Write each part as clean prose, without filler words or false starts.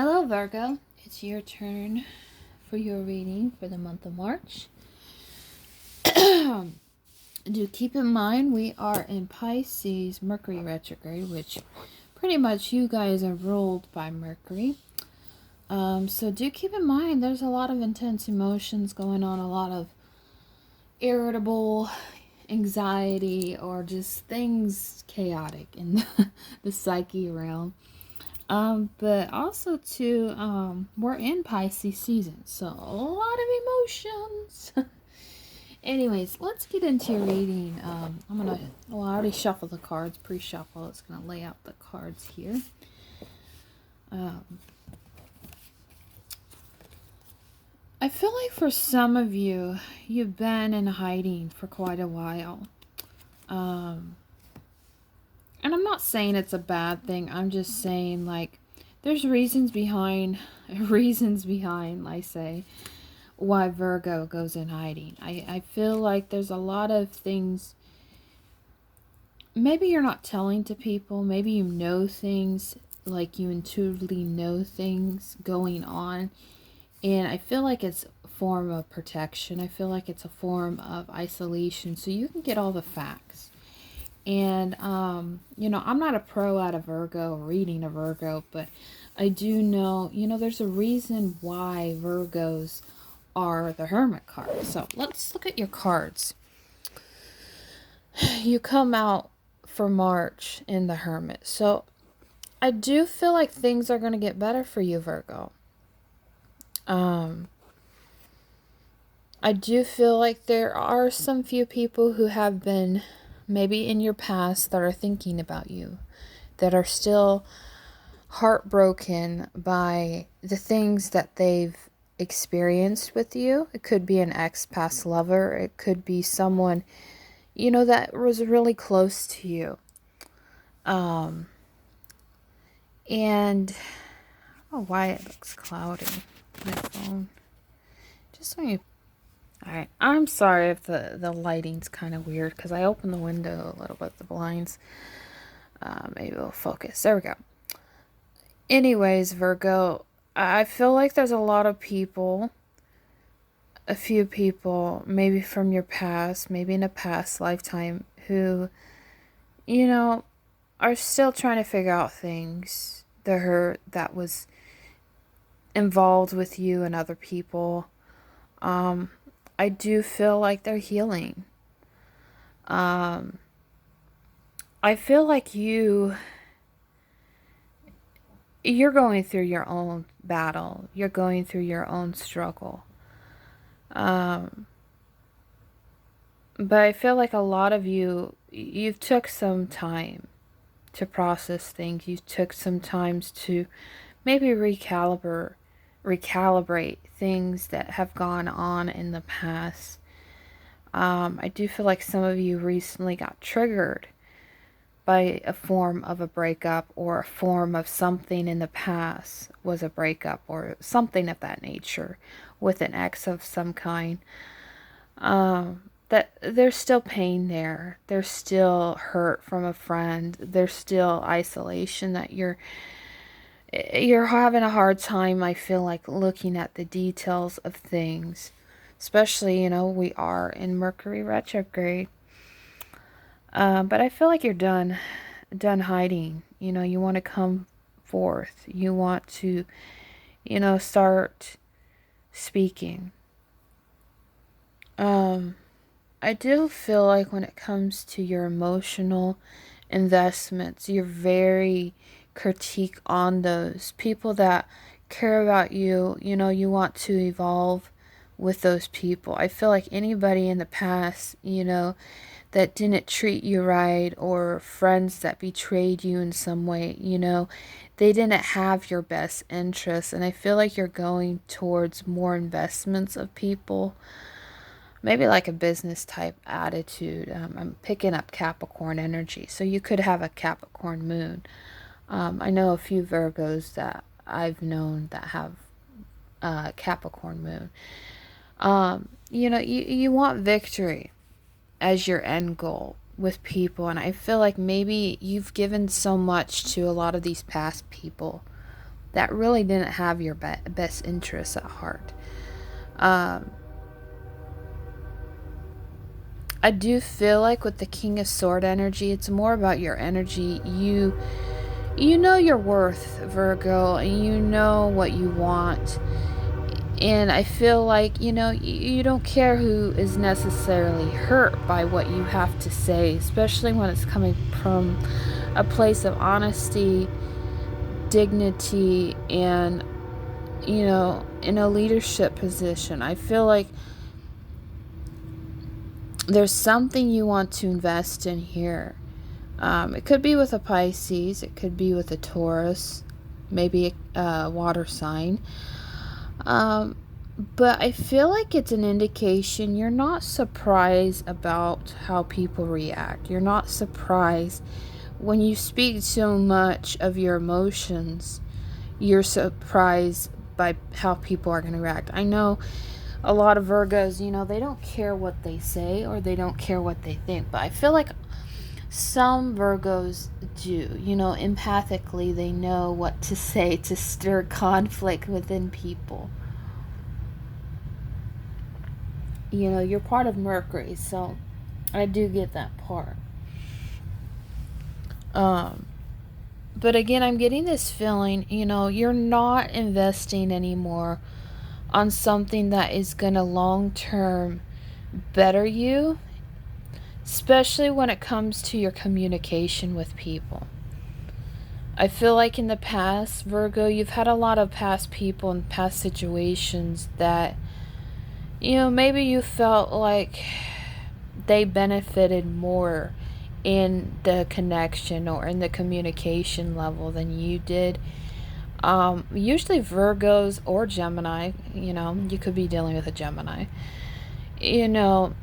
Hello, Virgo. It's your turn for your reading for the month of March. Do keep in mind we are in Pisces Mercury retrograde, which pretty much you guys are ruled by Mercury. So do keep in mind there's a lot of intense emotions going on, a lot of irritable anxiety or just things chaotic in the psyche realm. But also too, we're in Pisces season, so a lot of emotions. Anyways, let's get into your reading. I already shuffled the cards, pre-shuffle. It's gonna lay out the cards here. I feel like for some of you, you've been in hiding for quite a while. And I'm not saying it's a bad thing. I'm just saying, like, there's reasons behind, I say, why Virgo goes in hiding. I feel like there's a lot of things maybe you're not telling to people. Maybe you know things, like you intuitively know things going on. And I feel like it's a form of protection. I feel like it's a form of isolation so you can get all the facts. And, I'm not a pro at a Virgo, reading a Virgo, but I do know, there's a reason why Virgos are the Hermit card. So let's look at your cards. You come out for March in the Hermit. So I do feel like things are going to get better for you, Virgo. I do feel like there are some few people who have been maybe in your past that are thinking about you, that are still heartbroken by the things that they've experienced with you. It could be an ex-past lover. It could be someone, that was really close to you. And I don't know why it looks cloudy. My phone. Just so you... Alright, I'm sorry if the lighting's kind of weird because I opened the window a little bit, the blinds. Maybe we'll focus. There we go. Anyways, Virgo, I feel like there's a lot of people, a few people, maybe from your past, maybe in a past lifetime, who, are still trying to figure out things. The hurt that was involved with you and other people. I do feel like they're healing. I feel like you're going through your own battle. You're going through your own struggle. But I feel like a lot of you've took some time to process things. You took some time to maybe recalibrate things that have gone on in the past. I do feel like some of you recently got triggered by a form of a breakup, or a form of something in the past was a breakup, or something of that nature with an ex of some kind. That there's still pain there. There's still hurt from a friend. There's still isolation that you're having a hard time, I feel like, looking at the details of things. Especially, we are in Mercury retrograde. But I feel like you're done hiding. You want to come forth. You want to, start speaking. I do feel like when it comes to your emotional investments, you're very critique on those people that care about you. You want to evolve with those people. I feel like anybody in the past, that didn't treat you right, or friends that betrayed you in some way, they didn't have your best interests. And I feel like you're going towards more investments of people, maybe like a business type attitude. I'm picking up Capricorn energy, so you could have a Capricorn moon. I know a few Virgos that I've known that have Capricorn moon. You want victory as your end goal with people, and I feel like maybe you've given so much to a lot of these past people that really didn't have your best interests at heart. Um, I do feel like with the King of Sword energy, it's more about your energy. You know your worth, Virgo, and you know what you want. And I feel like, you don't care who is necessarily hurt by what you have to say, especially when it's coming from a place of honesty, dignity, and, in a leadership position. I feel like there's something you want to invest in here. It could be with a Pisces, it could be with a Taurus, maybe a water sign. Um, but I feel like it's an indication you're not surprised about how people react. You're not surprised when you speak so much of your emotions. You're surprised by how people are going to react. I know a lot of Virgos, they don't care what they say or they don't care what they think, but I feel like some Virgos do. Empathically, they know what to say to stir conflict within people. You're part of Mercury, so I do get that part. Um, but again, I'm getting this feeling, you're not investing anymore on something that is going to long term better you, especially when it comes to your communication with people. I feel like in the past, Virgo, you've had a lot of past people and past situations that, maybe you felt like they benefited more in the connection or in the communication level than you did. Usually Virgos or Gemini, you could be dealing with a Gemini. You know,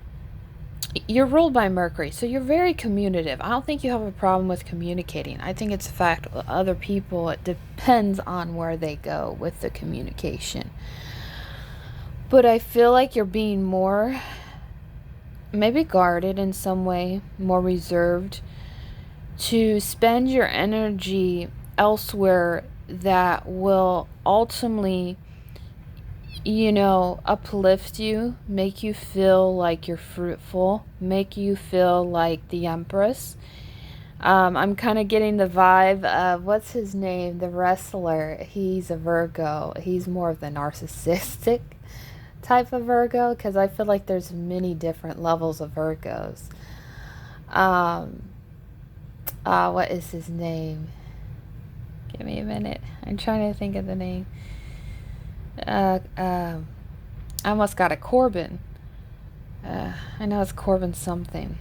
you're ruled by Mercury, so you're very communicative. I don't think you have a problem with communicating. I think it's a fact with other people, it depends on where they go with the communication. But I feel like you're being more, maybe guarded in some way, more reserved, to spend your energy elsewhere that will ultimately, uplift you, make you feel like you're fruitful, make you feel like the Empress. I'm kind of getting the vibe of, what's his name? The wrestler. He's a Virgo. He's more of the narcissistic type of Virgo, because I feel like there's many different levels of Virgos. What is his name? Give me a minute. I'm trying to think of the name. I almost got a Corbin. I know it's Corbin something.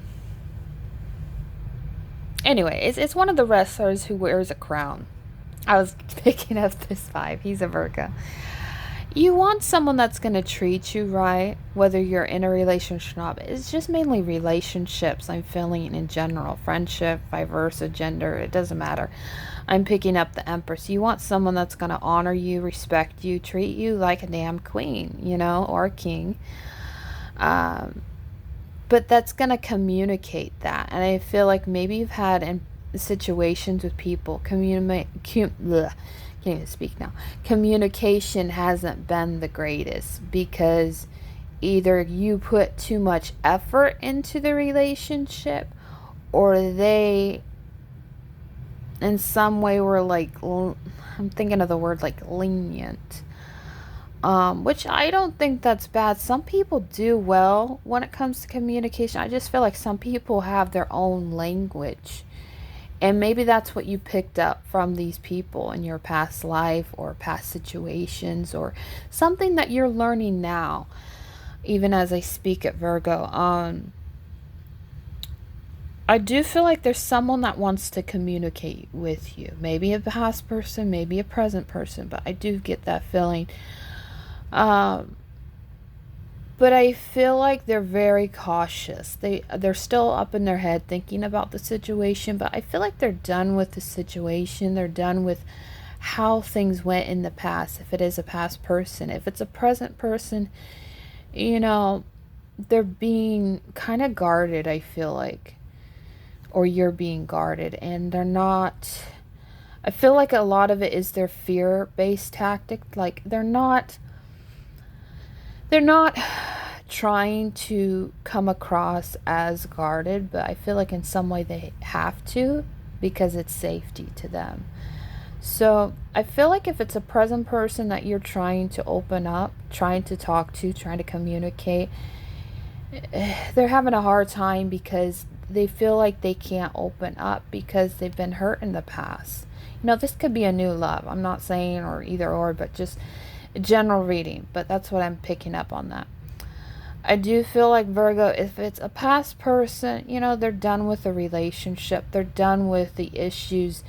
Anyway, it's one of the wrestlers who wears a crown. I was picking up this vibe. He's a Virgo. You want someone that's going to treat you right, whether you're in a relationship or not. It's just mainly relationships I'm feeling in general. Friendship, vice versa, gender, it doesn't matter. I'm picking up the Empress. You want someone that's going to honor you, respect you, treat you like a damn queen, or a king. But that's going to communicate that. And I feel like maybe you've had in situations with people, can't even speak now. Communication hasn't been the greatest because either you put too much effort into the relationship, or they in some way were like, I'm thinking of the word like lenient, which I don't think that's bad. Some people do well when it comes to communication. I just feel like some people have their own language. And maybe that's what you picked up from these people in your past life or past situations, or something that you're learning now, even as I speak at Virgo. I do feel like there's someone that wants to communicate with you. Maybe a past person, maybe a present person, but I do get that feeling. But I feel like they're very cautious. They're still up in their head thinking about the situation, but I feel like they're done with the situation. They're done with how things went in the past, if it is a past person. If it's a present person, they're being kind of guarded, I feel like. Or you're being guarded, and they're not, I feel like a lot of it is their fear-based tactic. Like they're not trying to come across as guarded, but I feel like in some way they have to because it's safety to them. So I feel like if it's a present person that you're trying to open up, trying to talk to, trying to communicate, they're having a hard time because they feel like they can't open up because they've been hurt in the past. This could be a new love. I'm not saying or either or, but just a general reading. But that's what I'm picking up on that. I do feel like Virgo, if it's a past person, they're done with the relationship. They're done with the issues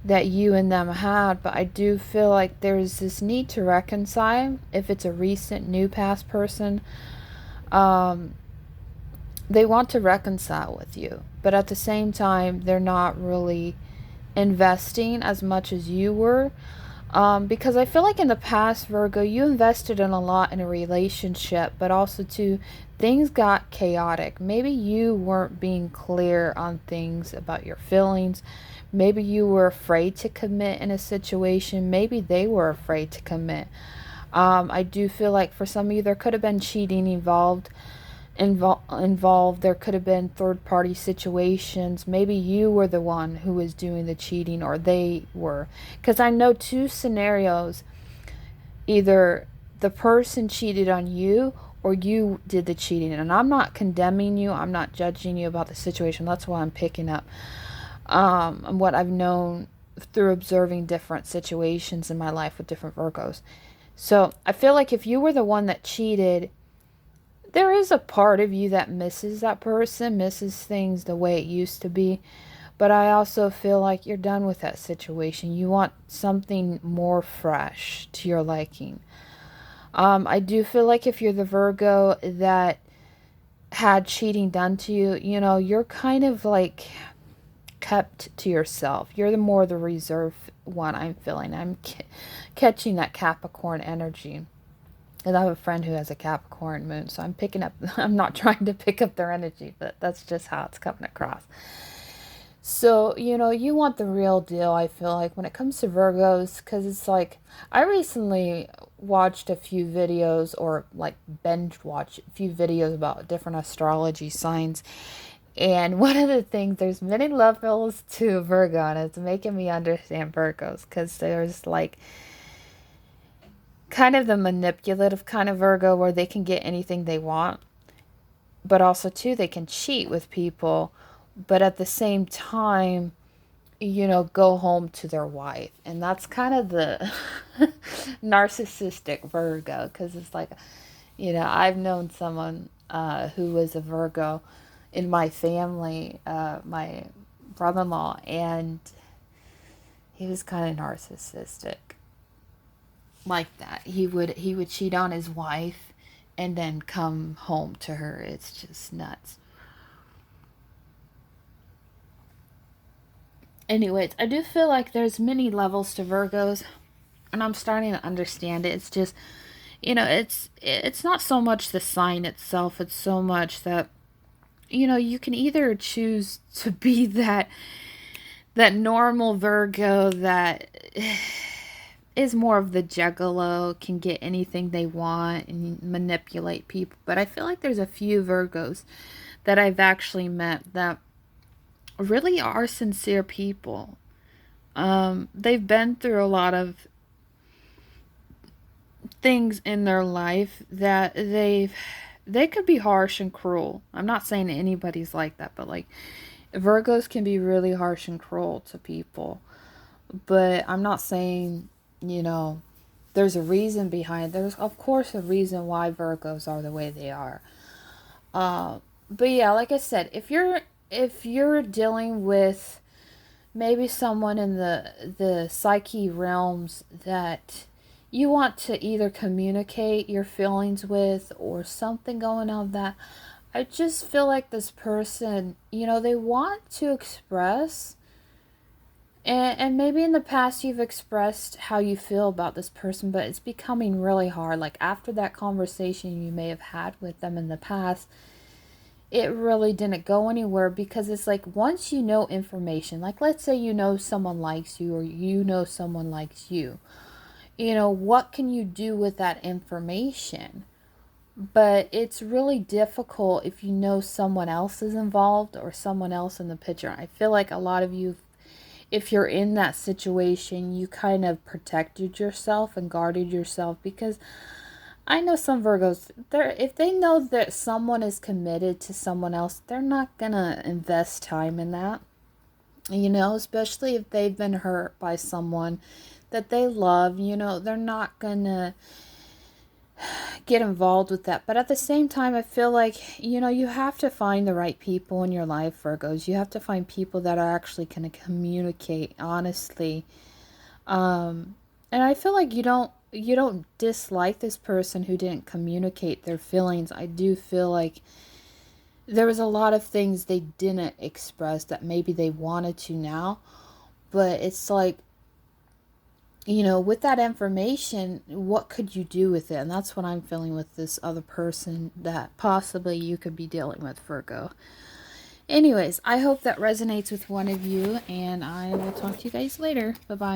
that you and them had. But I do feel like there's this need to reconcile. If it's a recent new past person, they want to reconcile with you. But at the same time, they're not really investing as much as you were. Because I feel like in the past, Virgo, you invested in a lot in a relationship, but also too, things got chaotic. Maybe you weren't being clear on things about your feelings. Maybe you were afraid to commit in a situation. Maybe they were afraid to commit. I do feel like for some of you, there could have been cheating involved. There could have been third party situations. Maybe you were the one who was doing the cheating, or they were, because I know two scenarios: either the person cheated on you or you did the cheating. And I'm not condemning you, I'm not judging you about the situation. That's why I'm picking up and what I've known through observing different situations in my life with different Virgos. So I feel like if you were the one that cheated, there is a part of you that misses that person, misses things the way it used to be. But I also feel like you're done with that situation. You want something more fresh to your liking. I do feel like if you're the Virgo that had cheating done to you, you're kind of like kept to yourself. You're the more the reserve one, I'm feeling. I'm catching that Capricorn energy. And I have a friend who has a Capricorn moon, so I'm picking up, I'm not trying to pick up their energy, but that's just how it's coming across. So, you want the real deal, I feel like, when it comes to Virgos, because it's like, I recently watched a few videos, or like binge watched a few videos about different astrology signs. And one of the things, there's many levels to Virgo, and it's making me understand Virgos, because there's like kind of the manipulative kind of Virgo where they can get anything they want, but also too they can cheat with people, but at the same time, go home to their wife. And that's kind of the narcissistic Virgo, because it's like, I've known someone who was a Virgo in my family, my brother-in-law, and he was kind of narcissistic like that. He would cheat on his wife and then come home to her. It's just nuts. Anyways, I do feel like there's many levels to Virgos, and I'm starting to understand it. It's just, it's not so much the sign itself, it's so much that, you can either choose to be that normal Virgo that is more of the juggalo, can get anything they want and manipulate people. But I feel like there's a few Virgos that I've actually met that really are sincere people. They've been through a lot of things in their life that they could be harsh and cruel. I'm not saying anybody's like that, but like Virgos can be really harsh and cruel to people. But I'm not saying, there's a reason behind it. There's of course a reason why Virgos are the way they are. But yeah, like I said, if you're dealing with maybe someone in the psyche realms that you want to either communicate your feelings with, or something going on, that I just feel like this person, they want to express, and maybe in the past you've expressed how you feel about this person, but it's becoming really hard. Like after that conversation you may have had with them in the past, it really didn't go anywhere, because it's like once you know information, like let's say you know someone likes you or you know someone likes you, you know, what can you do with that information? But it's really difficult if you know someone else is involved or someone else in the picture. I feel like a lot of you, if you're in that situation, you kind of protected yourself and guarded yourself, because I know some Virgos, they're, if they know that someone is committed to someone else, they're not gonna invest time in that. You know, especially if they've been hurt by someone that they love, you know, they're not gonna get involved with that. But at the same time, I feel like, you know, you have to find the right people in your life, Virgos. You have to find people that are actually going to communicate honestly. And I feel like you don't dislike this person who didn't communicate their feelings. I do feel like there was a lot of things they didn't express that maybe they wanted to now, but it's like, you know, with that information, what could you do with it? And that's what I'm feeling with this other person that possibly you could be dealing with, Virgo. Anyways, I hope that resonates with one of you, and I will talk to you guys later. Bye bye.